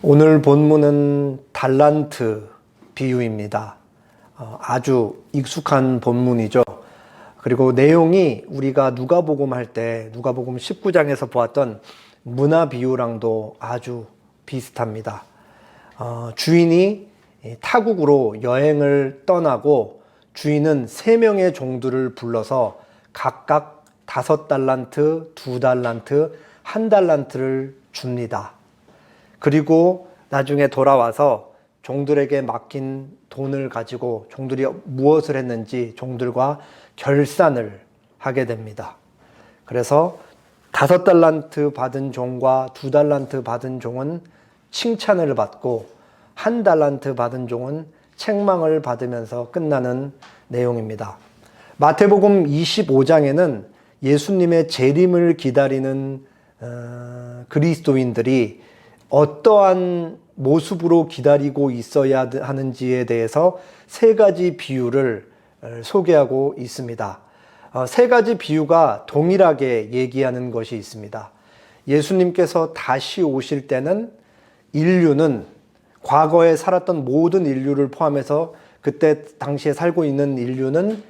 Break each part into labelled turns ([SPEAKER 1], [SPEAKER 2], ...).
[SPEAKER 1] 오늘 본문은 달란트 비유입니다. 아주 익숙한 본문이죠. 그리고 내용이 우리가 누가복음 할 때 누가복음 19장에서 보았던 문화 비유랑도 아주 비슷합니다. 주인이 타국으로 여행을 떠나고 주인은 3명의 종들을 불러서 각각 5달란트, 2달란트, 1달란트를 줍니다. 그리고 나중에 돌아와서 종들에게 맡긴 돈을 가지고 종들이 무엇을 했는지 종들과 결산을 하게 됩니다. 그래서 5달란트 받은 종과 2달란트 받은 종은 칭찬을 받고 1달란트 받은 종은 책망을 받으면서 끝나는 내용입니다. 마태복음 25장에는 예수님의 재림을 기다리는 그리스도인들이 어떠한 모습으로 기다리고 있어야 하는지에 대해서 3가지 비유를 소개하고 있습니다. 3가지 비유가 동일하게 얘기하는 것이 있습니다. 예수님께서 다시 오실 때는 인류는 과거에 살았던 모든 인류를 포함해서 그때 당시에 살고 있는 인류는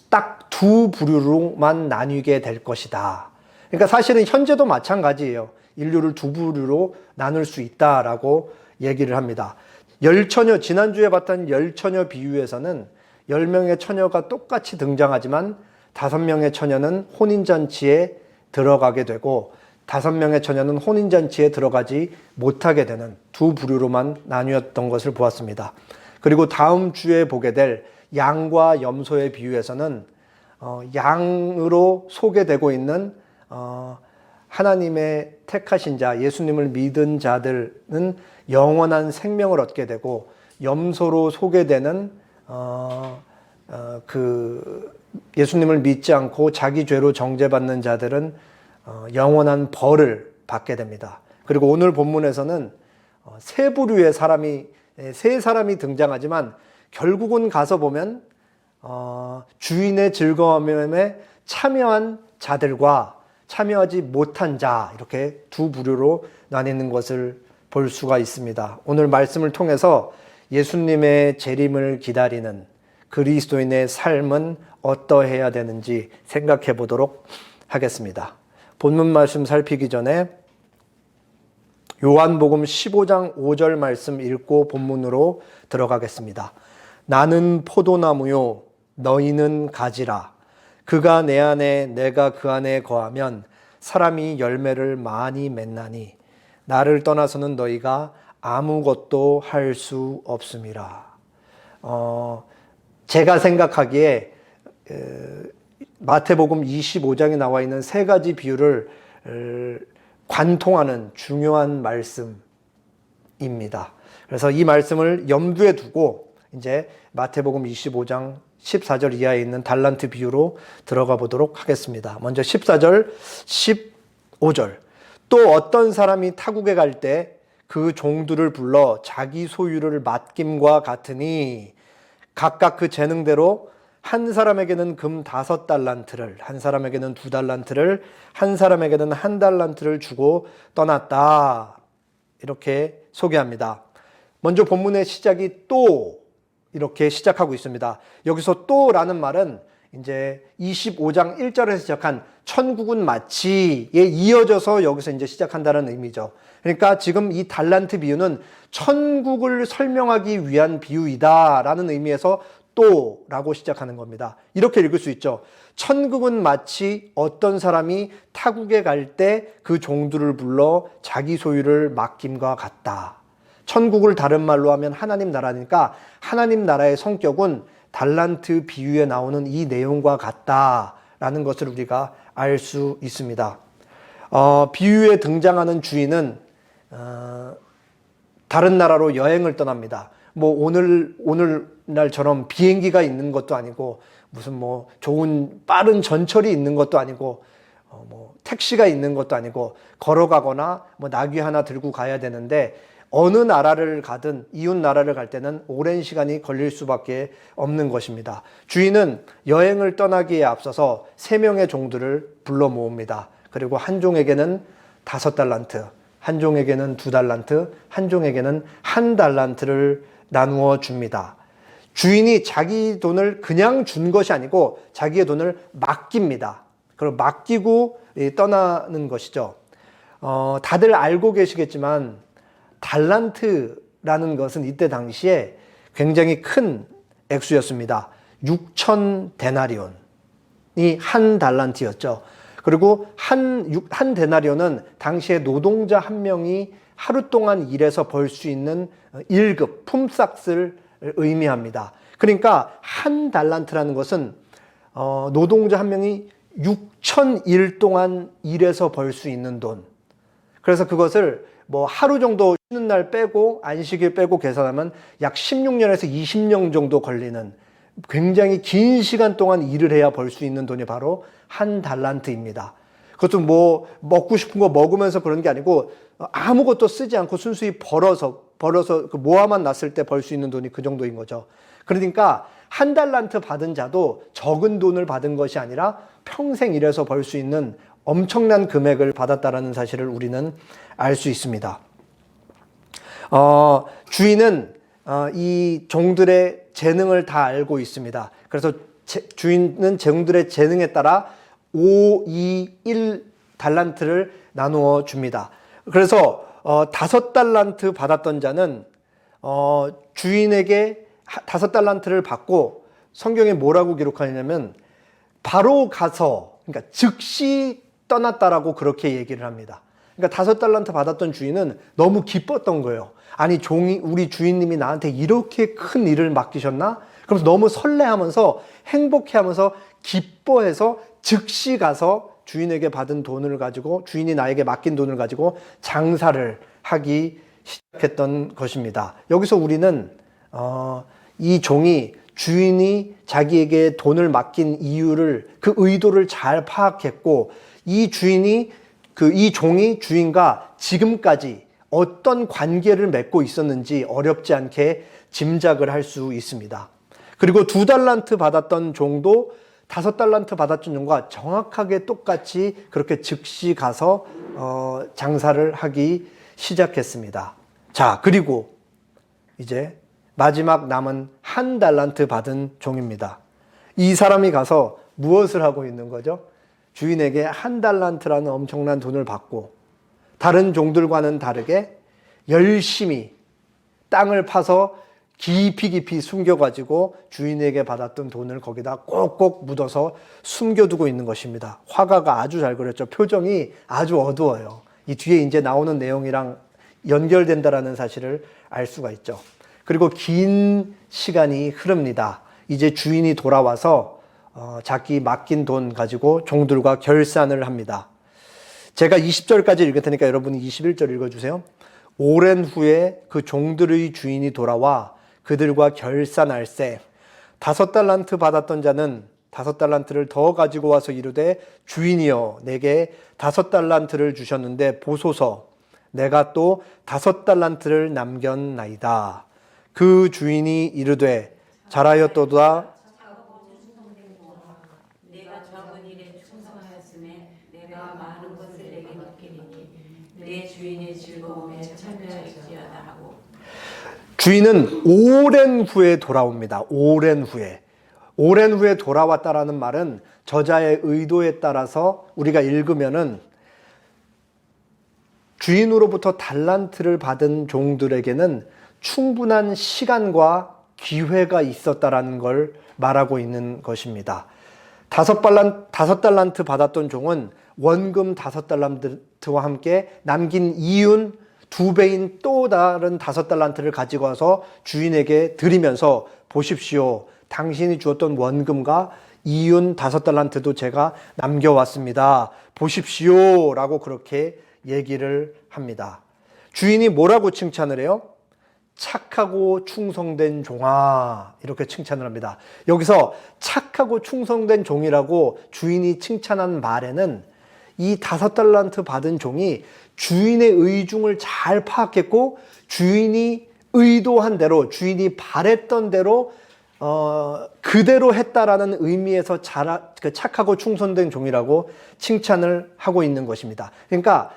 [SPEAKER 1] 딱 2 부류로만 나뉘게 될 것이다. 그러니까 사실은 현재도 마찬가지예요. 인류를 2 부류로 나눌 수 있다라고 얘기를 합니다. 열처녀, 지난주에 봤던 열처녀 비유에서는 10명의 처녀가 똑같이 등장하지만 5명의 처녀는 혼인잔치에 들어가게 되고 5명의 처녀는 혼인잔치에 들어가지 못하게 되는 2 부류로만 나뉘었던 것을 보았습니다. 그리고 다음 주에 보게 될 양과 염소의 비유에서는 양으로 소개되고 있는 하나님의 택하신 자, 예수님을 믿은 자들은 영원한 생명을 얻게 되고 염소로 소개되는 예수님을 믿지 않고 자기 죄로 정죄받는 자들은 영원한 벌을 받게 됩니다. 그리고 오늘 본문에서는 3 부류의 사람이 3사람이 등장하지만 결국은 가서 보면 주인의 즐거움에 참여한 자들과 참여하지 못한 자, 이렇게 2 부류로 나뉘는 것을 볼 수가 있습니다. 오늘 말씀을 통해서 예수님의 재림을 기다리는 그리스도인의 삶은 어떠해야 되는지 생각해 보도록 하겠습니다. 본문 말씀 살피기 전에 요한복음 15장 5절 말씀 읽고 본문으로 들어가겠습니다. 나는 포도나무요 너희는 가지라. 그가 내 안에 내가 그 안에 거하면 사람이 열매를 많이 맺나니 나를 떠나서는 너희가 아무것도 할 수 없음이라. 제가 생각하기에 마태복음 25장에 나와 있는 3가지 비유를 관통하는 중요한 말씀입니다. 그래서 이 말씀을 염두에 두고 이제 마태복음 25장 14절 이하에 있는 달란트 비유로 들어가 보도록 하겠습니다. 먼저 14절, 15절. 또 어떤 사람이 타국에 갈 때 그 종들을 불러 자기 소유를 맡김과 같으니 각각 그 재능대로 한 사람에게는 금 5달란트를, 한 사람에게는 2달란트를, 한 사람에게는 1달란트를 주고 떠났다. 이렇게 소개합니다. 먼저 본문의 시작이 또 이렇게 시작하고 있습니다. 여기서 또라는 말은 이제 25장 1절에서 시작한 천국은 마치에 이어져서 여기서 이제 시작한다는 의미죠. 그러니까 지금 이 달란트 비유는 천국을 설명하기 위한 비유이다라는 의미에서 또라고 시작하는 겁니다. 이렇게 읽을 수 있죠. 천국은 마치 어떤 사람이 타국에 갈 때 그 종들을 불러 자기 소유를 맡김과 같다. 천국을 다른 말로 하면 하나님 나라니까 하나님 나라의 성격은 달란트 비유에 나오는 이 내용과 같다라는 것을 우리가 알 수 있습니다. 비유에 등장하는 주인은 다른 나라로 여행을 떠납니다. 뭐 오늘날처럼 비행기가 있는 것도 아니고 무슨 뭐 좋은 빠른 전철이 있는 것도 아니고 뭐 택시가 있는 것도 아니고 걸어가거나 뭐 나귀 하나 들고 가야 되는데 어느 나라를 가든 이웃 나라를 갈 때는 오랜 시간이 걸릴 수밖에 없는 것입니다. 주인은 여행을 떠나기에 앞서서 3명의 종들을 불러 모읍니다. 그리고 한 종에게는 5달란트, 한 종에게는 2달란트, 한 종에게는 1달란트를 나누어 줍니다. 주인이 자기 돈을 그냥 준 것이 아니고 자기의 돈을 맡깁니다. 그리고 맡기고 떠나는 것이죠. 다들 알고 계시겠지만 달란트라는 것은 이때 당시에 굉장히 큰 액수였습니다. 6천 데나리온이 한 달란트였죠. 그리고 한 데나리온은 당시에 노동자 한 명이 하루 동안 일해서 벌 수 있는 1급 품삯을 의미합니다. 그러니까 한 달란트라는 것은 노동자 한 명이 6,000일 동안 일해서 벌 수 있는 돈. 그래서 그것을 뭐 하루 정도 쉬는 날 빼고 안식일 빼고 계산하면 약 16년에서 20년 정도 걸리는 굉장히 긴 시간 동안 일을 해야 벌 수 있는 돈이 바로 한 달란트입니다. 그것도 뭐 먹고 싶은 거 먹으면서 그런 게 아니고 아무것도 쓰지 않고 순수히 벌어서 그 모아만 놨을 때 벌 수 있는 돈이 그 정도인 거죠. 그러니까 한 달란트 받은 자도 적은 돈을 받은 것이 아니라 평생 일해서 벌 수 있는 엄청난 금액을 받았다라는 사실을 우리는 알 수 있습니다. 주인은 이 종들의 재능을 다 알고 있습니다. 그래서 주인은 종들의 재능에 따라 5, 2, 1 달란트를 나누어 줍니다. 그래서 5달란트 받았던 자는 주인에게 5달란트를 받고 성경에 뭐라고 기록하냐면 바로 가서, 그러니까 즉시 떠났다라고 그렇게 얘기를 합니다. 그러니까 5달란트 받았던 주인은 너무 기뻤던 거예요. 아니, 우리 주인님이 나한테 이렇게 큰 일을 맡기셨나? 그러면서 너무 설레하면서 행복해하면서 기뻐해서 즉시 가서 주인에게 받은 돈을 가지고, 주인이 나에게 맡긴 돈을 가지고 장사를 하기 시작했던 것입니다. 여기서 우리는 이 종이 주인이 자기에게 돈을 맡긴 이유를, 그 의도를 잘 파악했고, 이 종이 주인과 지금까지 어떤 관계를 맺고 있었는지 어렵지 않게 짐작을 할 수 있습니다. 그리고 2달란트 받았던 종도 5달란트 받았던 종과 정확하게 똑같이 그렇게 즉시 가서 장사를 하기 시작했습니다. 자, 그리고 이제 마지막 남은 1달란트 받은 종입니다. 이 사람이 가서 무엇을 하고 있는 거죠? 주인에게 1달란트라는 엄청난 돈을 받고 다른 종들과는 다르게 열심히 땅을 파서 깊이 숨겨가지고 주인에게 받았던 돈을 거기다 꼭꼭 묻어서 숨겨두고 있는 것입니다. 화가가 아주 잘 그렸죠. 표정이 아주 어두워요. 이 뒤에 이제 나오는 내용이랑 연결된다라는 사실을 알 수가 있죠. 그리고 긴 시간이 흐릅니다. 이제 주인이 돌아와서 자기 맡긴 돈 가지고 종들과 결산을 합니다. 제가 20절까지 읽을 테니까 여러분이 21절 읽어주세요. 오랜 후에 그 종들의 주인이 돌아와 그들과 결산할세 5달란트 받았던 자는 5달란트를 더 가지고 와서 이르되 주인이여 내게 5달란트를 주셨는데 보소서 내가 또 5달란트를 남겼나이다. 그 주인이 이르되 잘하였도다.
[SPEAKER 2] 내가 적은 일에 충성하였음에 내가 많은 것을 내게 맡기리니 내 주인의 즐거움에 참여할지어다 하고.
[SPEAKER 1] 주인은 오랜 후에 돌아옵니다. 오랜 후에 돌아왔다라는 말은 저자의 의도에 따라서 우리가 읽으면은 주인으로부터 달란트를 받은 종들에게는 충분한 시간과 기회가 있었다라는 걸 말하고 있는 것입니다. 5달란트 받았던 종은 원금 5달란트와 함께 남긴 이윤 2배인 또 다른 5달란트를 가지고 와서 주인에게 드리면서 보십시오. 당신이 주었던 원금과 이윤 5달란트도 제가 남겨왔습니다. 보십시오. 라고 그렇게 얘기를 합니다. 주인이 뭐라고 칭찬을 해요? 착하고 충성된 종아, 이렇게 칭찬을 합니다. 여기서 착하고 충성된 종이라고 주인이 칭찬한 말에는 이 5달란트 받은 종이 주인의 의중을 잘 파악했고 주인이 의도한 대로, 주인이 바랬던 대로 그대로 했다라는 의미에서 착하고 충성된 종이라고 칭찬을 하고 있는 것입니다. 그러니까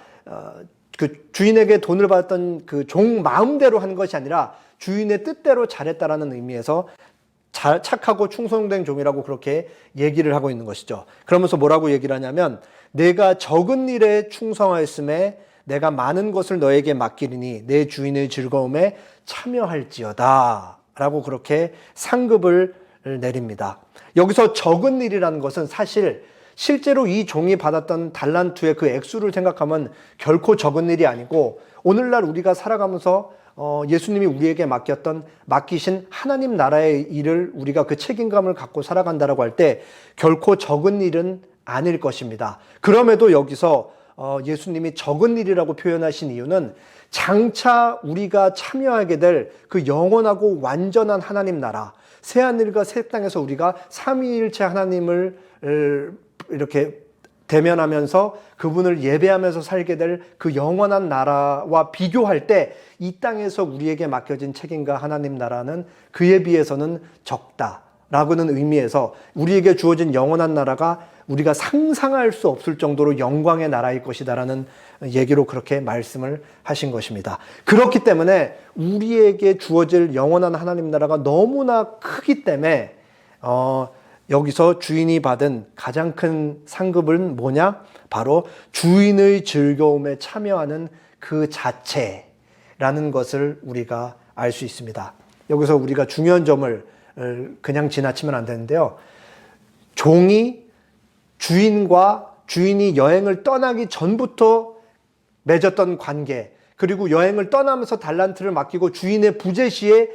[SPEAKER 1] 그 주인에게 돈을 받았던 그 종 마음대로 한 것이 아니라 주인의 뜻대로 잘했다라는 의미에서 착하고 충성된 종이라고 그렇게 얘기를 하고 있는 것이죠. 그러면서 뭐라고 얘기를 하냐면 내가 적은 일에 충성하였음에 내가 많은 것을 너에게 맡기리니 내 주인의 즐거움에 참여할지어다 라고 그렇게 상급을 내립니다. 여기서 적은 일이라는 것은 사실 실제로 이 종이 받았던 달란트의 그 액수를 생각하면 결코 적은 일이 아니고 오늘날 우리가 살아가면서 예수님이 우리에게 맡기신 하나님 나라의 일을 우리가 그 책임감을 갖고 살아간다라고 할 때 결코 적은 일은 아닐 것입니다. 그럼에도 여기서 예수님이 적은 일이라고 표현하신 이유는 장차 우리가 참여하게 될 그 영원하고 완전한 하나님 나라, 새하늘과 새 땅에서 우리가 삼위일체 하나님을 이렇게 대면하면서 그분을 예배하면서 살게 될 그 영원한 나라와 비교할 때 이 땅에서 우리에게 맡겨진 책임과 하나님 나라는 그에 비해서는 적다라고는 의미에서 우리에게 주어진 영원한 나라가 우리가 상상할 수 없을 정도로 영광의 나라일 것이다라는 얘기로 그렇게 말씀을 하신 것입니다. 그렇기 때문에 우리에게 주어질 영원한 하나님 나라가 너무나 크기 때문에 여기서 주인이 받은 가장 큰 상급은 뭐냐? 바로 주인의 즐거움에 참여하는 그 자체라는 것을 우리가 알 수 있습니다. 여기서 우리가 중요한 점을 그냥 지나치면 안 되는데요. 종이 주인이 여행을 떠나기 전부터 맺었던 관계, 그리고 여행을 떠나면서 달란트를 맡기고 주인의 부재 시에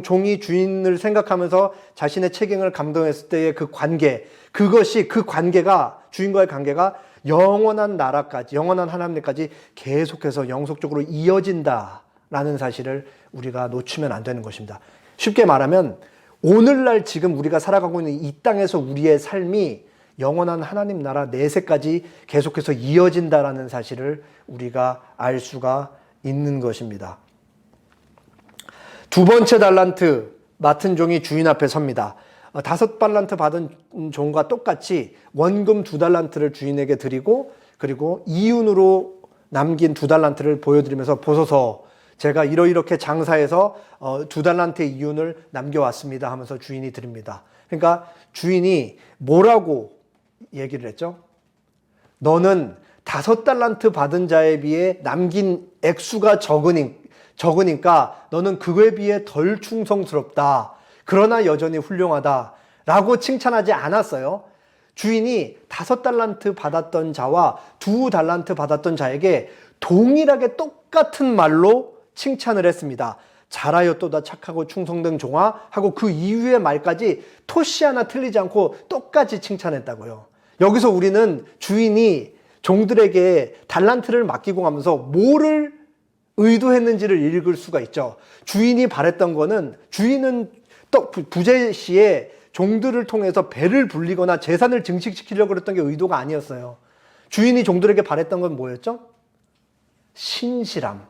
[SPEAKER 1] 종이 주인을 생각하면서 자신의 책임을 감당했을 때의 그 관계, 그 관계가, 주인과의 관계가 영원한 나라까지, 영원한 하나님까지 계속해서 영속적으로 이어진다라는 사실을 우리가 놓치면 안 되는 것입니다. 쉽게 말하면 오늘날 지금 우리가 살아가고 있는 이 땅에서 우리의 삶이 영원한 하나님 나라 내세까지 계속해서 이어진다라는 사실을 우리가 알 수가 있는 것입니다. 두 번째 달란트 맡은 종이 주인 앞에 섭니다. 5달란트 받은 종과 똑같이 원금 2달란트를 주인에게 드리고 그리고 이윤으로 남긴 2달란트를 보여드리면서 보소서 제가 이렇게 장사해서 2달란트의 이윤을 남겨왔습니다 하면서 주인이 드립니다. 그러니까 주인이 뭐라고 얘기를 했죠? 너는 5달란트 받은 자에 비해 남긴 액수가 적으니까 너는 그거에 비해 덜 충성스럽다. 그러나 여전히 훌륭하다. 라고 칭찬하지 않았어요. 주인이 5달란트 받았던 자와 2달란트 받았던 자에게 동일하게 똑같은 말로 칭찬을 했습니다. 잘하였도다 착하고 충성된 종아 하고 그 이후의 말까지 토시 하나 틀리지 않고 똑같이 칭찬했다고요. 여기서 우리는 주인이 종들에게 달란트를 맡기고 가면서 뭐를 의도했는지를 읽을 수가 있죠. 주인이 바랬던 거는 주인은 또 부재 시에 종들을 통해서 배를 불리거나 재산을 증식시키려고 했던 게 의도가 아니었어요. 주인이 종들에게 바랬던 건 뭐였죠? 신실함.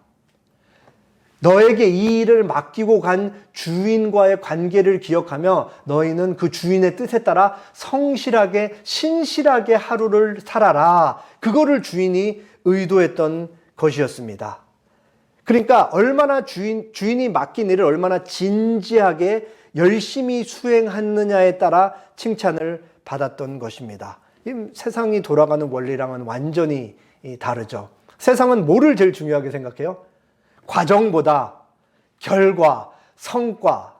[SPEAKER 1] 너에게 이 일을 맡기고 간 주인과의 관계를 기억하며 너희는 그 주인의 뜻에 따라 성실하게 신실하게 하루를 살아라. 그거를 주인이 의도했던 것이었습니다. 그러니까 얼마나 주인이 맡긴 일을 얼마나 진지하게 열심히 수행했느냐에 따라 칭찬을 받았던 것입니다. 세상이 돌아가는 원리랑은 완전히 다르죠. 세상은 뭐를 제일 중요하게 생각해요? 과정보다 결과, 성과.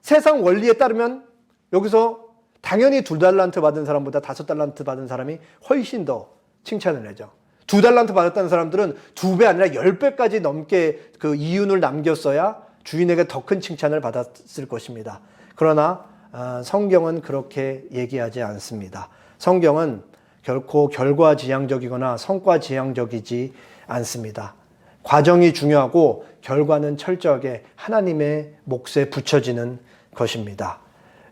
[SPEAKER 1] 세상 원리에 따르면 여기서 당연히 2달란트 받은 사람보다 5달란트 받은 사람이 훨씬 더 칭찬을 하죠. 2달란트 받았다는 사람들은 2배 아니라 10배까지 넘게 그 이윤을 남겼어야 주인에게 더 큰 칭찬을 받았을 것입니다. 그러나 성경은 그렇게 얘기하지 않습니다. 성경은 결코 결과지향적이거나 성과지향적이지 않습니다. 과정이 중요하고 결과는 철저하게 하나님의 몫에 붙여지는 것입니다.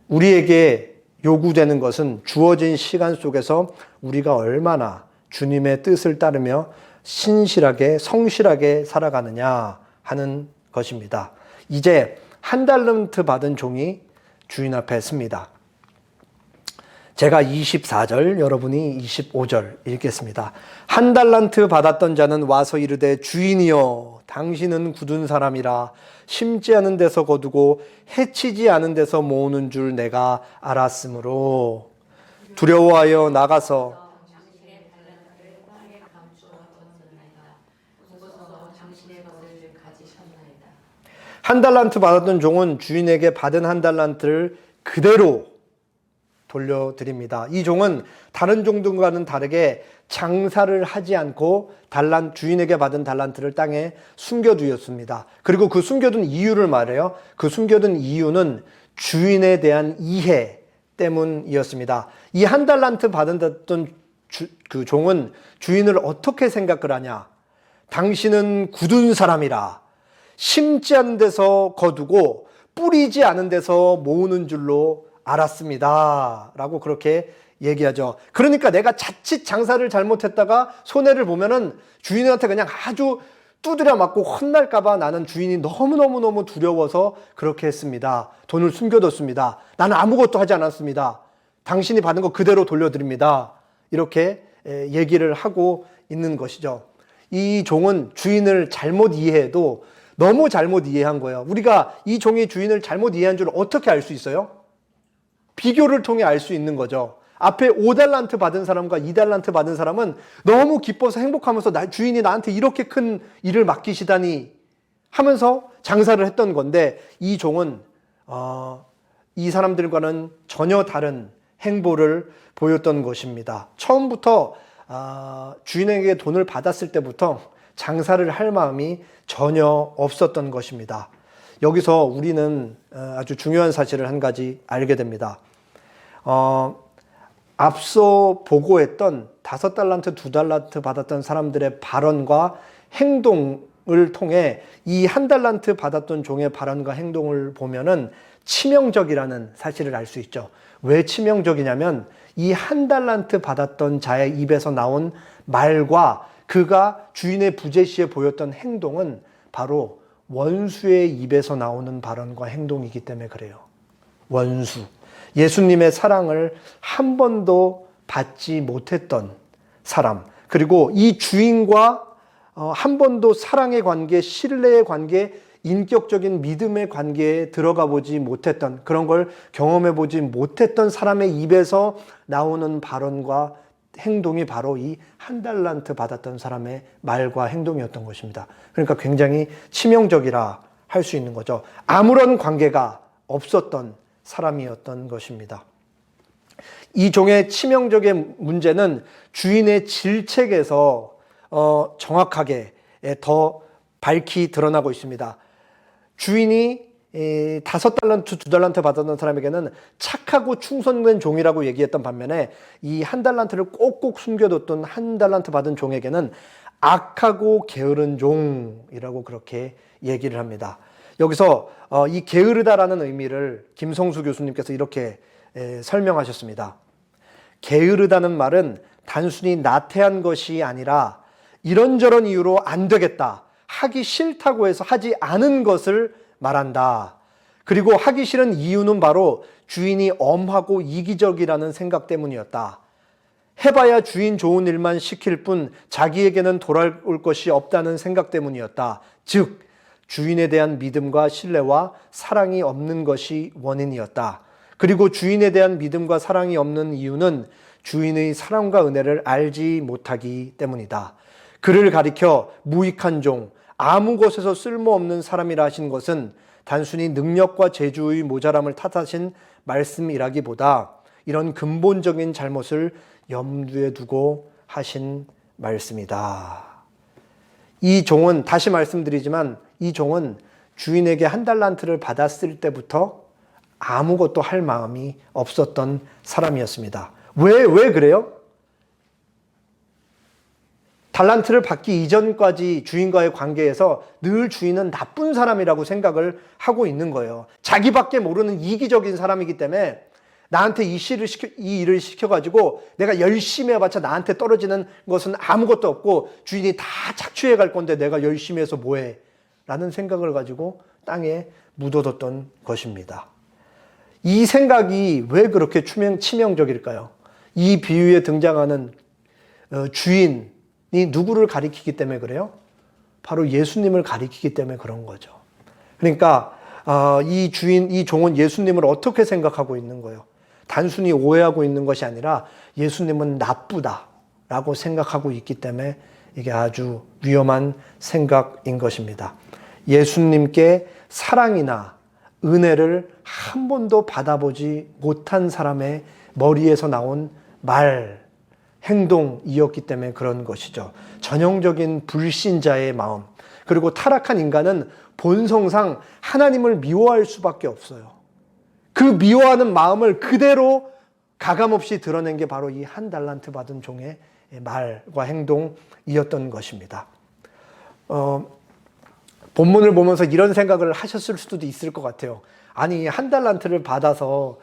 [SPEAKER 1] 우리에게 요구되는 것은 주어진 시간 속에서 우리가 얼마나 주님의 뜻을 따르며 신실하게 성실하게 살아가느냐 하는 것입니다. 이제 1달란트 받은 종이 주인 앞에 섭니다. 제가 24절, 여러분이 25절 읽겠습니다. 한 달란트 받았던 자는 와서 이르되 주인이여 당신은 굳은 사람이라 심지 않은 데서 거두고 해치지 않은 데서 모으는 줄 내가 알았으므로 두려워하여 나가서
[SPEAKER 2] 당신의 달란트를 땅에 감추어 뒀나이다. 무거워서 당신의 것을 가지셨나이다.
[SPEAKER 1] 한 달란트 받았던 종은 주인에게 받은 한 달란트를 그대로 돌려드립니다. 이 종은 다른 종들과는 다르게 장사를 하지 않고 주인에게 받은 달란트를 땅에 숨겨두었습니다. 그리고 그 숨겨둔 이유를 말해요. 그 숨겨둔 이유는 주인에 대한 이해 때문이었습니다. 이 한 달란트 받았던 그 종은 주인을 어떻게 생각을 하냐? 당신은 굳은 사람이라 심지 않은 데서 거두고 뿌리지 않은 데서 모으는 줄로 알았습니다. 라고 그렇게 얘기하죠. 그러니까 내가 자칫 장사를 잘못했다가 손해를 보면은 주인한테 그냥 아주 두드려 맞고 혼날까봐 나는 주인이 너무너무 두려워서 그렇게 했습니다. 돈을 숨겨뒀습니다. 나는 아무것도 하지 않았습니다. 당신이 받은 거 그대로 돌려드립니다. 이렇게 얘기를 하고 있는 것이죠. 이 종은 주인을 잘못 이해해도 너무 잘못 이해한 거예요. 우리가 이 종이 주인을 잘못 이해한 줄 어떻게 알 수 있어요? 비교를 통해 알 수 있는 거죠. 앞에 5달란트 받은 사람과 2달란트 받은 사람은 너무 기뻐서 행복하면서 주인이 나한테 이렇게 큰 일을 맡기시다니 하면서 장사를 했던 건데, 이 종은 이 사람들과는 전혀 다른 행보를 보였던 것입니다. 처음부터 주인에게 돈을 받았을 때부터 장사를 할 마음이 전혀 없었던 것입니다. 여기서 우리는 아주 중요한 사실을 한 가지 알게 됩니다. 앞서 보고했던 5달란트, 2달란트 받았던 사람들의 발언과 행동을 통해 이 한 달란트 받았던 종의 발언과 행동을 보면은 치명적이라는 사실을 알 수 있죠. 왜 치명적이냐면 이 한 달란트 받았던 자의 입에서 나온 말과 그가 주인의 부재 시에 보였던 행동은 바로 원수의 입에서 나오는 발언과 행동이기 때문에 그래요. 원수. 예수님의 사랑을 한 번도 받지 못했던 사람. 그리고 이 주인과 한 번도 사랑의 관계, 신뢰의 관계, 인격적인 믿음의 관계에 들어가 보지 못했던, 그런 걸 경험해 보지 못했던 사람의 입에서 나오는 발언과 행동이 바로 이 한 달란트 받았던 사람의 말과 행동이었던 것입니다. 그러니까 굉장히 치명적이라 할 수 있는 거죠. 아무런 관계가 없었던 사람이었던 것입니다. 이 종의 치명적인 문제는 주인의 질책에서 정확하게 더 밝히 드러나고 있습니다. 주인이 5달란트, 2달란트 받았던 사람에게는 착하고 충성된 종이라고 얘기했던 반면에 이 한 달란트를 꼭꼭 숨겨뒀던 한 달란트 받은 종에게는 악하고 게으른 종이라고 그렇게 얘기를 합니다. 여기서 이 게으르다라는 의미를 김성수 교수님께서 이렇게 설명하셨습니다. 게으르다는 말은 단순히 나태한 것이 아니라 이런저런 이유로 안 되겠다, 하기 싫다고 해서 하지 않은 것을 말한다. 그리고 하기 싫은 이유는 바로 주인이 엄하고 이기적이라는 생각 때문이었다. 해봐야 주인 좋은 일만 시킬 뿐 자기에게는 돌아올 것이 없다는 생각 때문이었다. 즉 주인에 대한 믿음과 신뢰와 사랑이 없는 것이 원인이었다. 그리고 주인에 대한 믿음과 사랑이 없는 이유는 주인의 사랑과 은혜를 알지 못하기 때문이다. 그를 가리켜 무익한 종, 아무 곳에서 쓸모없는 사람이라 하신 것은 단순히 능력과 재주의 모자람을 탓하신 말씀이라기보다 이런 근본적인 잘못을 염두에 두고 하신 말씀이다. 이 종은, 다시 말씀드리지만 이 종은 주인에게 한 달란트를 받았을 때부터 아무것도 할 마음이 없었던 사람이었습니다. 왜 그래요? 달란트를 받기 이전까지 주인과의 관계에서 늘 주인은 나쁜 사람이라고 생각을 하고 있는 거예요. 자기밖에 모르는 이기적인 사람이기 때문에 나한테 이 일을 시켜가지고 내가 열심히 해봤자 나한테 떨어지는 것은 아무것도 없고 주인이 다 착취해 갈 건데 내가 열심히 해서 뭐해? 라는 생각을 가지고 땅에 묻어뒀던 것입니다. 이 생각이 왜 그렇게 치명적일까요? 이 비유에 등장하는 주인이 누구를 가리키기 때문에 그래요? 바로 예수님을 가리키기 때문에 그런 거죠. 그러니까 이 종은 예수님을 어떻게 생각하고 있는 거예요? 단순히 오해하고 있는 것이 아니라 예수님은 나쁘다라고 생각하고 있기 때문에 이게 아주 위험한 생각인 것입니다. 예수님께 사랑이나 은혜를 한 번도 받아보지 못한 사람의 머리에서 나온 말, 행동이었기 때문에 그런 것이죠. 전형적인 불신자의 마음. 그리고 타락한 인간은 본성상 하나님을 미워할 수밖에 없어요. 그 미워하는 마음을 그대로 가감없이 드러낸 게 바로 이 한 달란트 받은 종의 말과 행동이었던 것입니다. 본문을 보면서 이런 생각을 하셨을 수도 있을 것 같아요. 아니, 한 달란트를 받아서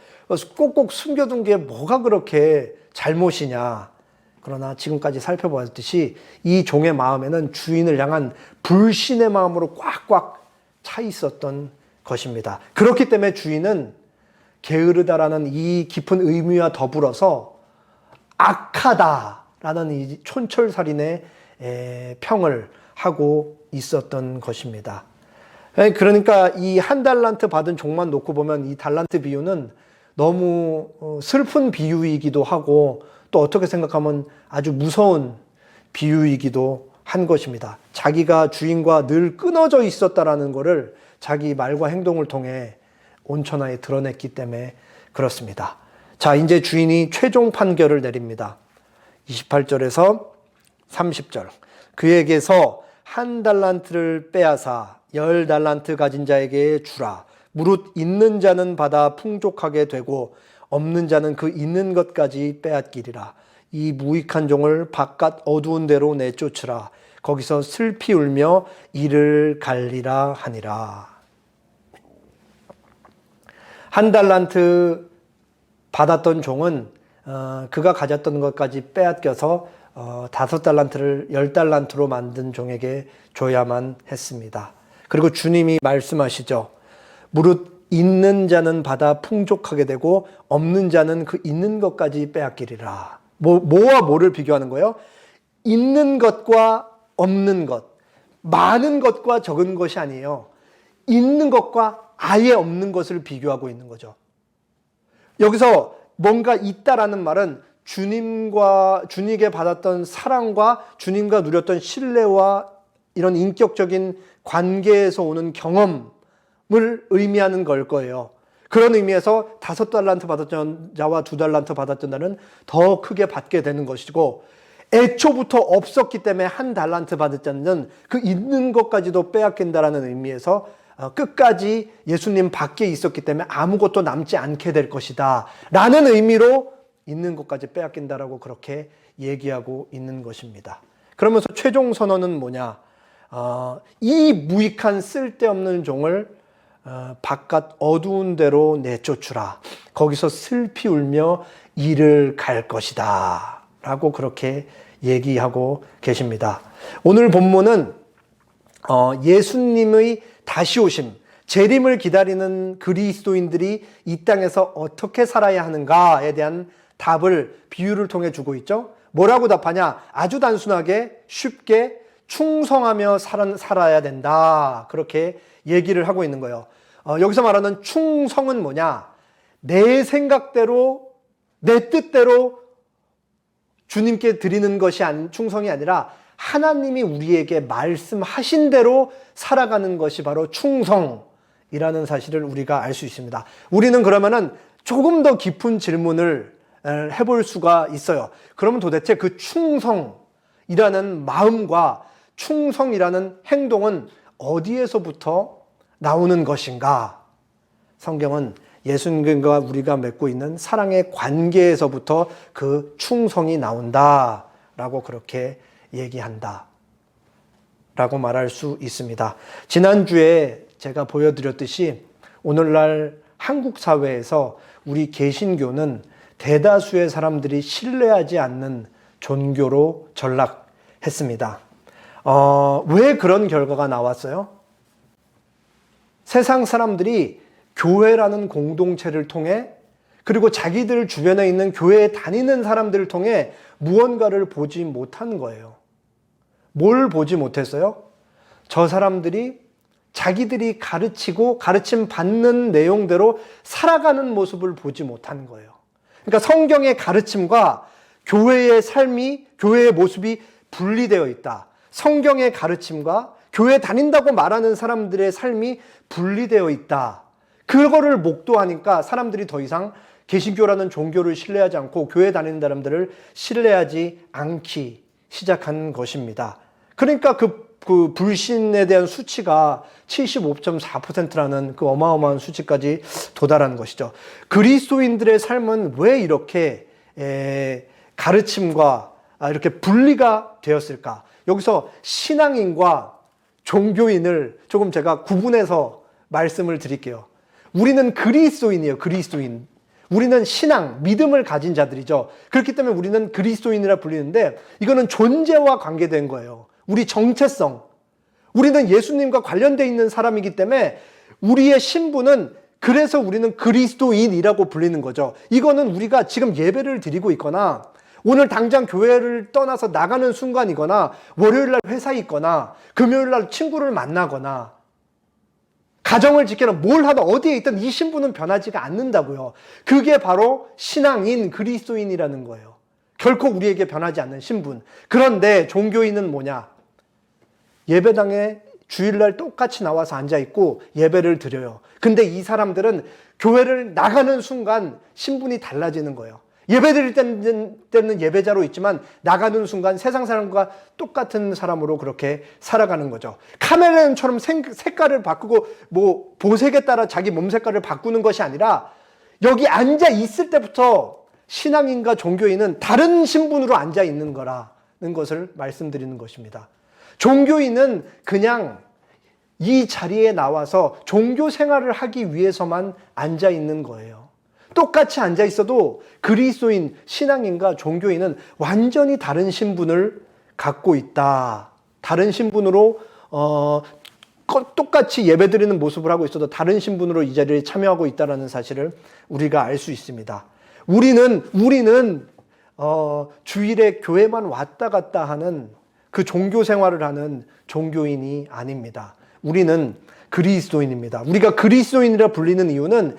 [SPEAKER 1] 꼭꼭 숨겨둔 게 뭐가 그렇게 잘못이냐. 그러나 지금까지 살펴보았듯이 이 종의 마음에는 주인을 향한 불신의 마음으로 꽉꽉 차 있었던 것입니다. 그렇기 때문에 주인은 게으르다라는 이 깊은 의미와 더불어서 악하다라는 이 촌철살인의 평을 하고 있었던 것입니다. 그러니까 이 한 달란트 받은 종만 놓고 보면 이 달란트 비유는 너무 슬픈 비유이기도 하고 또 어떻게 생각하면 아주 무서운 비유이기도 한 것입니다. 자기가 주인과 늘 끊어져 있었다라는 것을 자기 말과 행동을 통해 온천하에 드러냈기 때문에 그렇습니다. 자, 이제 주인이 최종 판결을 내립니다. 28절에서 30절. 그에게서 한 달란트를 빼앗아 10달란트 가진 자에게 주라. 무릇 있는 자는 받아 풍족하게 되고 없는 자는 그 있는 것까지 빼앗기리라. 이 무익한 종을 바깥 어두운 데로 내쫓으라. 거기서 슬피 울며 이를 갈리라 하니라. 한 달란트 받았던 종은 그가 가졌던 것까지 빼앗겨서 5달란트를 10달란트로 만든 종에게 줘야만 했습니다. 그리고 주님이 말씀하시죠. 무릇 있는 자는 받아 풍족하게 되고 없는 자는 그 있는 것까지 빼앗기리라. 뭐와 뭐를 비교하는 거예요? 있는 것과 없는 것, 많은 것과 적은 것이 아니에요. 있는 것과 아예 없는 것을 비교하고 있는 거죠. 여기서 뭔가 있다라는 말은 주님께 받았던 사랑과 주님과 누렸던 신뢰와 이런 인격적인 관계에서 오는 경험을 의미하는 걸 거예요. 그런 의미에서 5달란트 받았던 자와 2달란트 받았던 자는 더 크게 받게 되는 것이고, 애초부터 없었기 때문에 1달란트 받았던 자는 그 있는 것까지도 빼앗긴다라는 의미에서 끝까지 예수님 밖에 있었기 때문에 아무것도 남지 않게 될 것이다 라는 의미로 있는 것까지 빼앗긴다라고 그렇게 얘기하고 있는 것입니다. 그러면서 최종 선언은 뭐냐? 이 무익한 쓸데없는 종을 바깥 어두운 데로 내쫓으라. 거기서 슬피 울며 이를 갈 것이다 라고 그렇게 얘기하고 계십니다. 오늘 본문은 예수님의 다시 오심, 재림을 기다리는 그리스도인들이 이 땅에서 어떻게 살아야 하는가에 대한 답을 비유를 통해 주고 있죠. 뭐라고 답하냐? 아주 단순하게 쉽게 충성하며 살아야 된다. 그렇게 얘기를 하고 있는 거예요. 여기서 말하는 충성은 뭐냐? 내 생각대로, 내 뜻대로 주님께 드리는 것이 충성이 아니라 하나님이 우리에게 말씀하신 대로 살아가는 것이 바로 충성이라는 사실을 우리가 알 수 있습니다. 우리는 그러면은 조금 더 깊은 질문을 해볼 수가 있어요. 그러면 도대체 그 충성이라는 마음과 충성이라는 행동은 어디에서부터 나오는 것인가? 성경은 예수님과 우리가 맺고 있는 사랑의 관계에서부터 그 충성이 나온다라고 그렇게 얘기한다 라고 말할 수 있습니다. 지난주에 제가 보여드렸듯이 오늘날 한국 사회에서 우리 개신교는 대다수의 사람들이 신뢰하지 않는 종교로 전락했습니다. 왜 그런 결과가 나왔어요? 세상 사람들이 교회라는 공동체를 통해, 그리고 자기들 주변에 있는 교회에 다니는 사람들을 통해 무언가를 보지 못한 거예요. 뭘 보지 못했어요? 저 사람들이 자기들이 가르치고 가르침 받는 내용대로 살아가는 모습을 보지 못한 거예요. 그러니까 성경의 가르침과 교회의 삶이, 교회의 모습이 분리되어 있다. 성경의 가르침과 교회 다닌다고 말하는 사람들의 삶이 분리되어 있다. 그거를 목도하니까 사람들이 더 이상 개신교라는 종교를 신뢰하지 않고 교회 다니는 사람들을 신뢰하지 않기 시작한 것입니다. 그러니까 그 불신에 대한 수치가 75.4%라는 그 어마어마한 수치까지 도달하는 것이죠. 그리스도인들의 삶은 왜 이렇게 가르침과 이렇게 분리가 되었을까? 여기서 신앙인과 종교인을 조금 제가 구분해서 말씀을 드릴게요. 우리는 그리스도인이에요. 그리스도인. 우리는 신앙, 믿음을 가진 자들이죠. 그렇기 때문에 우리는 그리스도인이라 불리는데 이거는 존재와 관계된 거예요. 우리 정체성. 우리는 예수님과 관련되어 있는 사람이기 때문에 우리의 신분은, 그래서 우리는 그리스도인이라고 불리는 거죠. 이거는 우리가 지금 예배를 드리고 있거나 오늘 당장 교회를 떠나서 나가는 순간이거나 월요일날 회사에 있거나 금요일날 친구를 만나거나 가정을 지키거나 뭘 하든 어디에 있든 이 신분은 변하지가 않는다고요. 그게 바로 신앙인, 그리스도인이라는 거예요. 결코 우리에게 변하지 않는 신분. 그런데 종교인은 뭐냐? 예배당에 주일날 똑같이 나와서 앉아있고 예배를 드려요. 근데 이 사람들은 교회를 나가는 순간 신분이 달라지는 거예요. 예배 드릴 때는 예배자로 있지만 나가는 순간 세상 사람과 똑같은 사람으로 그렇게 살아가는 거죠. 카멜레온처럼 색깔을 바꾸고 뭐 보색에 따라 자기 몸 색깔을 바꾸는 것이 아니라 여기 앉아 있을 때부터 신앙인과 종교인은 다른 신분으로 앉아 있는 거라는 것을 말씀드리는 것입니다. 종교인은 그냥 이 자리에 나와서 종교 생활을 하기 위해서만 앉아 있는 거예요. 똑같이 앉아 있어도 그리스도인, 신앙인과 종교인은 완전히 다른 신분을 갖고 있다. 다른 신분으로 똑같이 예배드리는 모습을 하고 있어도 다른 신분으로 이 자리에 참여하고 있다는 사실을 우리가 알 수 있습니다. 우리는 주일에 교회만 왔다 갔다 하는 그 종교 생활을 하는 종교인이 아닙니다. 우리는 그리스도인입니다. 우리가 그리스도인이라 불리는 이유는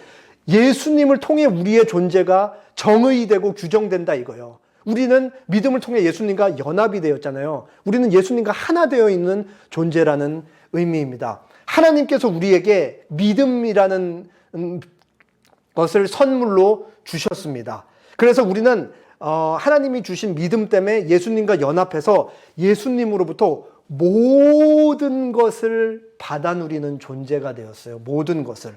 [SPEAKER 1] 예수님을 통해 우리의 존재가 정의되고 규정된다 이거예요. 우리는 믿음을 통해 예수님과 연합이 되었잖아요. 우리는 예수님과 하나 되어 있는 존재라는 의미입니다. 하나님께서 우리에게 믿음이라는 것을 선물로 주셨습니다. 그래서 우리는 하나님이 주신 믿음 때문에 예수님과 연합해서 예수님으로부터 모든 것을 받아 누리는 존재가 되었어요. 모든 것을.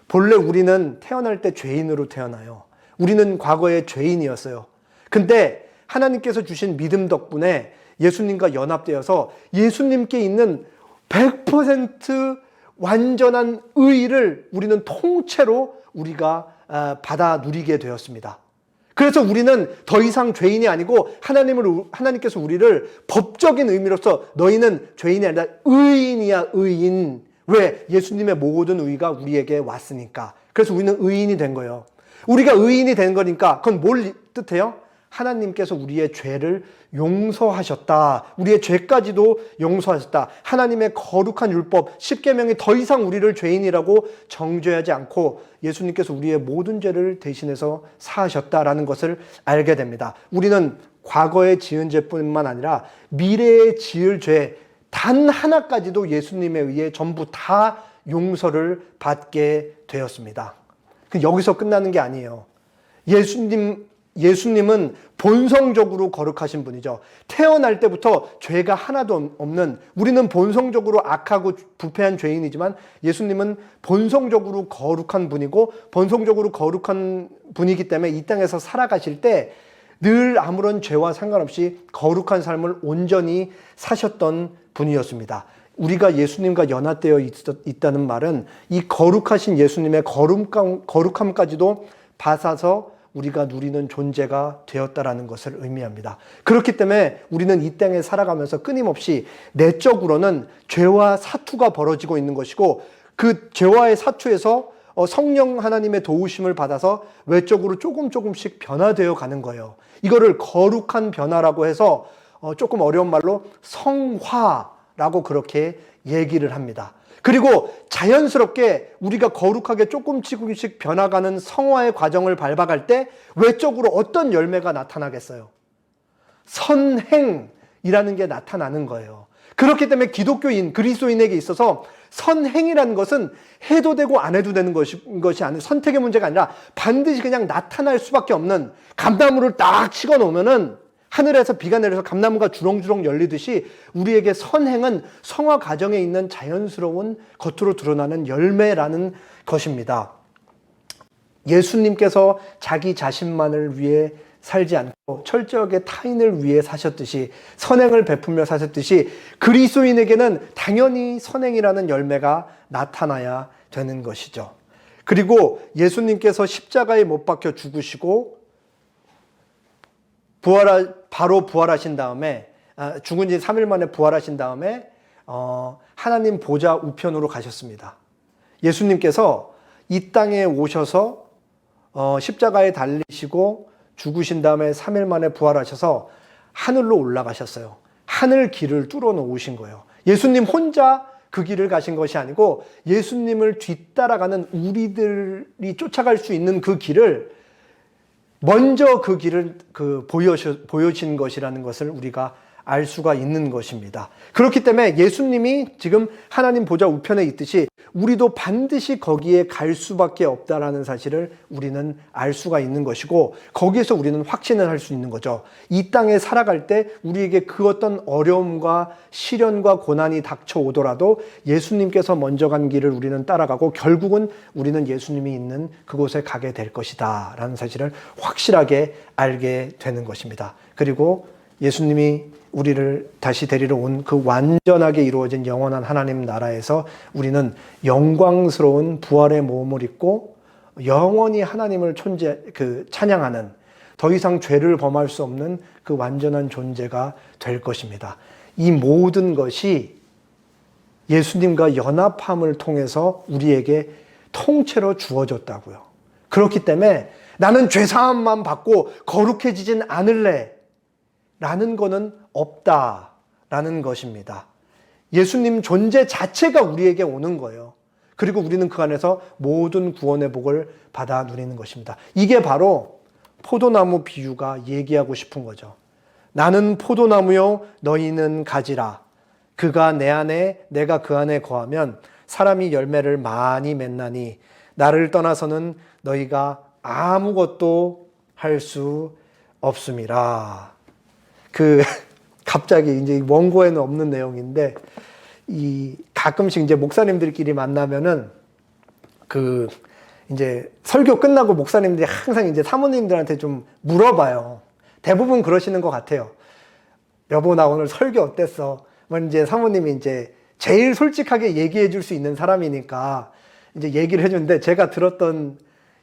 [SPEAKER 1] 본래 우리는 태어날 때 죄인으로 태어나요. 우리는 과거에 죄인이었어요. 근데 하나님께서 주신 믿음 덕분에 예수님과 연합되어서 예수님께 있는 100% 완전한 의를 우리는 통째로 우리가 받아 누리게 되었습니다. 그래서 우리는 더 이상 죄인이 아니고 하나님께서 우리를 법적인 의미로서 너희는 죄인이 아니라 의인이야, 의인. 왜? 예수님의 모든 의가 우리에게 왔으니까. 그래서 우리는 의인이 된 거예요. 우리가 의인이 된 거니까 그건 뭘 뜻해요? 하나님께서 우리의 죄를 용서하셨다. 우리의 죄까지도 용서하셨다. 하나님의 거룩한 율법 10계명이 더 이상 우리를 죄인이라고 정죄하지 않고 예수님께서 우리의 모든 죄를 대신해서 사하셨다라는 것을 알게 됩니다. 우리는 과거에 지은 죄뿐만 아니라 미래에 지을 죄 단 하나까지도 예수님에 의해 전부 다 용서를 받게 되었습니다. 여기서 끝나는 게 아니에요. 예수님은 본성적으로 거룩하신 분이죠. 태어날 때부터 죄가 하나도 없는, 우리는 본성적으로 악하고 부패한 죄인이지만 예수님은 본성적으로 거룩한 분이고 본성적으로 거룩한 분이기 때문에 이 땅에서 살아가실 때 늘 아무런 죄와 상관없이 거룩한 삶을 온전히 사셨던 분이었습니다. 우리가 예수님과 연합되어 있다는 말은 이 거룩하신 예수님의 거룩함까지도 받아서 우리가 누리는 존재가 되었다라는 것을 의미합니다. 그렇기 때문에 우리는 이 땅에 살아가면서 끊임없이 내적으로는 죄와 사투가 벌어지고 있는 것이고 그 죄와의 사투에서 성령 하나님의 도우심을 받아서 외적으로 조금씩 변화되어 가는 거예요. 이거를 거룩한 변화라고 해서 조금 어려운 말로 성화라고 그렇게 얘기를 합니다. 그리고 자연스럽게 우리가 거룩하게 조금씩 변화가는 성화의 과정을 밟아갈 때 외적으로 어떤 열매가 나타나겠어요? 선행이라는 게 나타나는 거예요. 그렇기 때문에 기독교인, 그리스도인에게 있어서 선행이라는 것은 해도 되고 안 해도 되는 것이 아니라 선택의 문제가 아니라 반드시 그냥 나타날 수밖에 없는, 감나무를 딱 치고 놓으면은 하늘에서 비가 내려서 감나무가 주렁주렁 열리듯이 우리에게 선행은 성화 과정에 있는 자연스러운 겉으로 드러나는 열매라는 것입니다. 예수님께서 자기 자신만을 위해 살지 않고 철저하게 타인을 위해 사셨듯이, 선행을 베풀며 사셨듯이 그리스도인에게는 당연히 선행이라는 열매가 나타나야 되는 것이죠. 그리고 예수님께서 십자가에 못 박혀 죽으시고 바로 부활하신 다음에, 죽은 지 3일 만에 부활하신 다음에 하나님 보좌 우편으로 가셨습니다. 예수님께서 이 땅에 오셔서 십자가에 달리시고 죽으신 다음에 3일 만에 부활하셔서 하늘로 올라가셨어요. 하늘 길을 뚫어 놓으신 거예요. 예수님 혼자 그 길을 가신 것이 아니고 예수님을 뒤따라가는 우리들이 쫓아갈 수 있는 그 길을 먼저 그 길을 보여신 것이라는 것을 우리가 알 수가 있는 것입니다. 그렇기 때문에 예수님이 지금 하나님 보좌 우편에 있듯이 우리도 반드시 거기에 갈 수밖에 없다라는 사실을 우리는 알 수가 있는 것이고, 거기에서 우리는 확신을 할 수 있는 거죠. 이 땅에 살아갈 때 우리에게 그 어떤 어려움과 시련과 고난이 닥쳐오더라도 예수님께서 먼저 간 길을 우리는 따라가고 결국은 우리는 예수님이 있는 그곳에 가게 될 것이다 라는 사실을 확실하게 알게 되는 것입니다. 그리고 예수님이 우리를 다시 데리러 온 그 완전하게 이루어진 영원한 하나님 나라에서 우리는 영광스러운 부활의 몸을 입고 영원히 하나님을 찬양하는, 더 이상 죄를 범할 수 없는 그 완전한 존재가 될 것입니다. 이 모든 것이 예수님과 연합함을 통해서 우리에게 통째로 주어졌다고요. 그렇기 때문에 나는 죄사함만 받고 거룩해지진 않을래 라는 거는 없다라는 것입니다. 예수님 존재 자체가 우리에게 오는 거예요. 그리고 우리는 그 안에서 모든 구원의 복을 받아 누리는 것입니다. 이게 바로 포도나무 비유가 얘기하고 싶은 거죠. 나는 포도나무요 너희는 가지라. 그가 내 안에 내가 그 안에 거하면 사람이 열매를 많이 맺나니 나를 떠나서는 너희가 아무것도 할 수 없음이라. 갑자기 이제 원고에는 없는 내용인데, 가끔씩 이제 목사님들끼리 만나면은 이제 설교 끝나고 목사님들이 항상 이제 사모님들한테 좀 물어봐요. 대부분 그러시는 것 같아요. 여보, 나 오늘 설교 어땠어? 이제 사모님이 이제 제일 솔직하게 얘기해 줄 수 있는 사람이니까 이제 얘기를 해주는데, 제가 들었던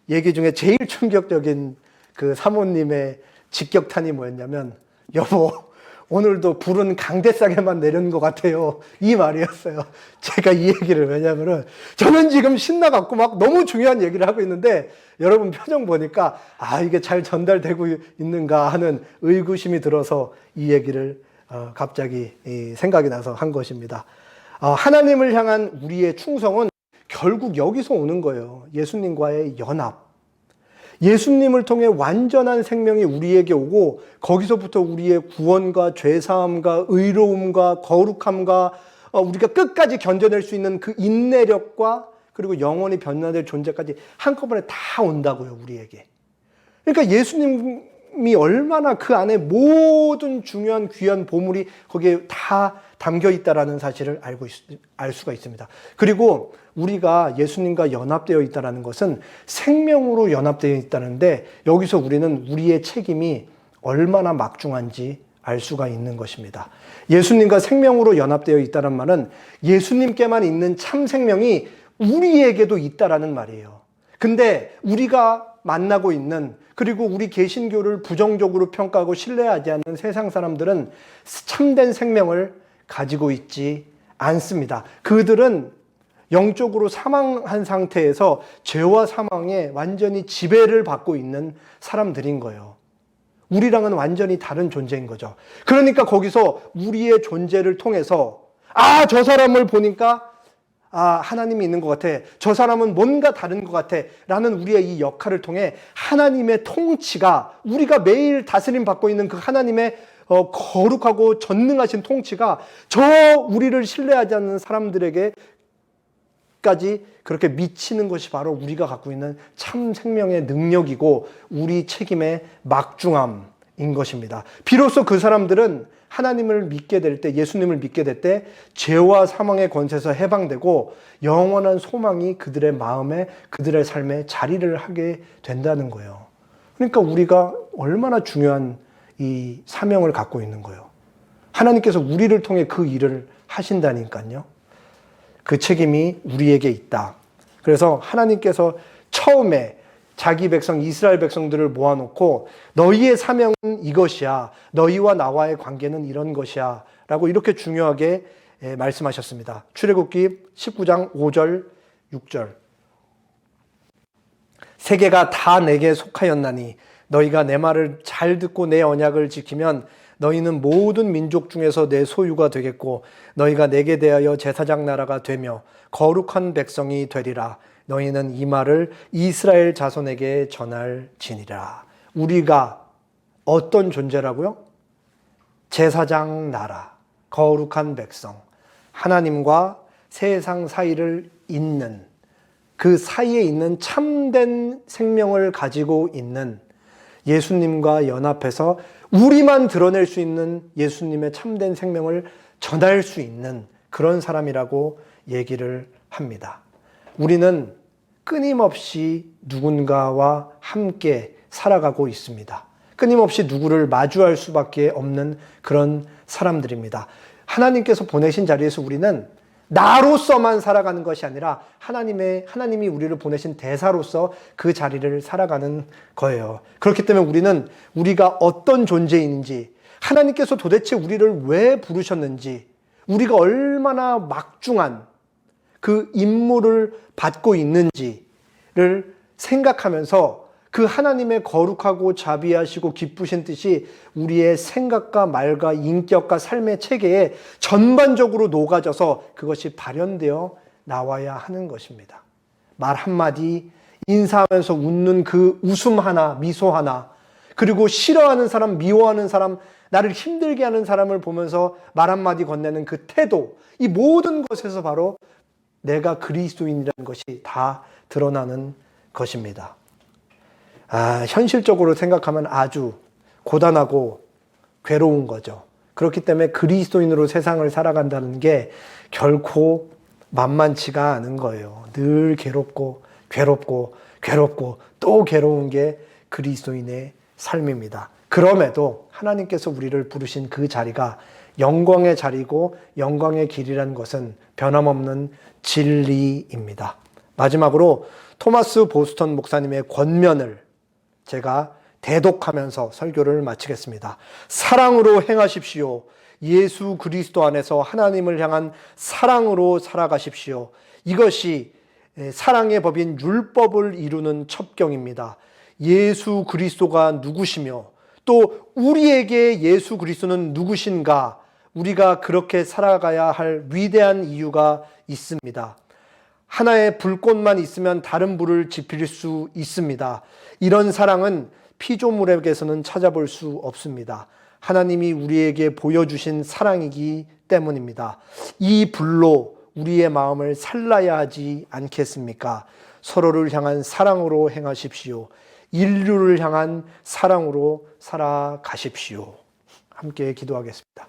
[SPEAKER 1] 얘기 중에 제일 충격적인 그 사모님의 직격탄이 뭐였냐면, 여보, 오늘도 불은 강대싸게만 내려는 것 같아요. 이 말이었어요. 제가 이 얘기를, 왜냐면은 저는 지금 신나갖고 막 너무 중요한 얘기를 하고 있는데 여러분 표정 보니까 이게 잘 전달되고 있는가 하는 의구심이 들어서 이 얘기를 갑자기 생각이 나서 한 것입니다. 하나님을 향한 우리의 충성은 결국 여기서 오는 거예요. 예수님과의 연합. 예수님을 통해 완전한 생명이 우리에게 오고 거기서부터 우리의 구원과 죄사함과 의로움과 거룩함과 우리가 끝까지 견뎌낼 수 있는 그 인내력과 그리고 영원히 변화될 존재까지 한꺼번에 다 온다고요, 우리에게. 그러니까 예수님이 얼마나 그 안에 모든 중요한 귀한 보물이 거기에 다 담겨 있다라는 사실을 알 수가 있습니다. 그리고 우리가 예수님과 연합되어 있다는 것은 생명으로 연합되어 있다는데, 여기서 우리는 우리의 책임이 얼마나 막중한지 알 수가 있는 것입니다. 예수님과 생명으로 연합되어 있다는 말은 예수님께만 있는 참 생명이 우리에게도 있다라는 말이에요. 근데 우리가 만나고 있는, 그리고 우리 개신교를 부정적으로 평가하고 신뢰하지 않는 세상 사람들은 참된 생명을 가지고 있지 않습니다. 그들은 영적으로 사망한 상태에서 죄와 사망에 완전히 지배를 받고 있는 사람들인 거예요. 우리랑은 완전히 다른 존재인 거죠. 그러니까 거기서 우리의 존재를 통해서 저 사람을 보니까 하나님이 있는 것 같아. 저 사람은 뭔가 다른 것 같아. 라는 우리의 이 역할을 통해 하나님의 통치가, 우리가 매일 다스림 받고 있는 그 하나님의 거룩하고 전능하신 통치가 저 우리를 신뢰하지 않는 사람들에게 까지 그렇게 미치는 것이 바로 우리가 갖고 있는 참 생명의 능력이고 우리 책임의 막중함인 것입니다. 비로소 그 사람들은 하나님을 믿게 될 때, 예수님을 믿게 될 때 죄와 사망의 권세에서 해방되고 영원한 소망이 그들의 마음에, 그들의 삶에 자리를 하게 된다는 거예요. 그러니까 우리가 얼마나 중요한 이 사명을 갖고 있는 거예요. 하나님께서 우리를 통해 그 일을 하신다니까요. 그 책임이 우리에게 있다. 그래서 하나님께서 처음에 자기 백성, 이스라엘 백성들을 모아놓고 너희의 사명은 이것이야. 너희와 나와의 관계는 이런 것이야. 라고 이렇게 중요하게 말씀하셨습니다. 출애굽기 19장 5절, 6절. 세계가 다 내게 속하였나니 너희가 내 말을 잘 듣고 내 언약을 지키면 너희는 모든 민족 중에서 내 소유가 되겠고 너희가 내게 대하여 제사장 나라가 되며 거룩한 백성이 되리라. 너희는 이 말을 이스라엘 자손에게 전할지니라. 우리가 어떤 존재라고요? 제사장 나라, 거룩한 백성, 하나님과 세상 사이를 잇는 그 사이에 있는 참된 생명을 가지고 있는 예수님과 연합해서 우리만 드러낼 수 있는 예수님의 참된 생명을 전할 수 있는 그런 사람이라고 얘기를 합니다. 우리는 끊임없이 누군가와 함께 살아가고 있습니다. 끊임없이 누구를 마주할 수밖에 없는 그런 사람들입니다. 하나님께서 보내신 자리에서 우리는 나로서만 살아가는 것이 아니라 하나님이 우리를 보내신 대사로서 그 자리를 살아가는 거예요. 그렇기 때문에 우리는 우리가 어떤 존재인지, 하나님께서 도대체 우리를 왜 부르셨는지, 우리가 얼마나 막중한 그 임무를 받고 있는지를 생각하면서 그 하나님의 거룩하고 자비하시고 기쁘신 뜻이 우리의 생각과 말과 인격과 삶의 체계에 전반적으로 녹아져서 그것이 발현되어 나와야 하는 것입니다. 말 한마디, 인사하면서 웃는 그 웃음 하나, 미소 하나, 그리고 싫어하는 사람, 미워하는 사람, 나를 힘들게 하는 사람을 보면서 말 한마디 건네는 그 태도, 이 모든 것에서 바로 내가 그리스도인이라는 것이 다 드러나는 것입니다. 현실적으로 생각하면 아주 고단하고 괴로운 거죠. 그렇기 때문에 그리스도인으로 세상을 살아간다는 게 결코 만만치가 않은 거예요. 늘 괴롭고 또 괴로운 게 그리스도인의 삶입니다. 그럼에도 하나님께서 우리를 부르신 그 자리가 영광의 자리고 영광의 길이라는 것은 변함없는 진리입니다. 마지막으로 토마스 보스턴 목사님의 권면을 제가 대독하면서 설교를 마치겠습니다. 사랑으로 행하십시오. 예수 그리스도 안에서 하나님을 향한 사랑으로 살아가십시오. 이것이 사랑의 법인 율법을 이루는 첩경입니다. 예수 그리스도가 누구시며 또 우리에게 예수 그리스도는 누구신가? 우리가 그렇게 살아가야 할 위대한 이유가 있습니다. 하나의 불꽃만 있으면 다른 불을 지필 수 있습니다. 이런 사랑은 피조물에게서는 찾아볼 수 없습니다. 하나님이 우리에게 보여주신 사랑이기 때문입니다. 이 불로 우리의 마음을 살라야 하지 않겠습니까? 서로를 향한 사랑으로 행하십시오. 인류를 향한 사랑으로 살아가십시오. 함께 기도하겠습니다.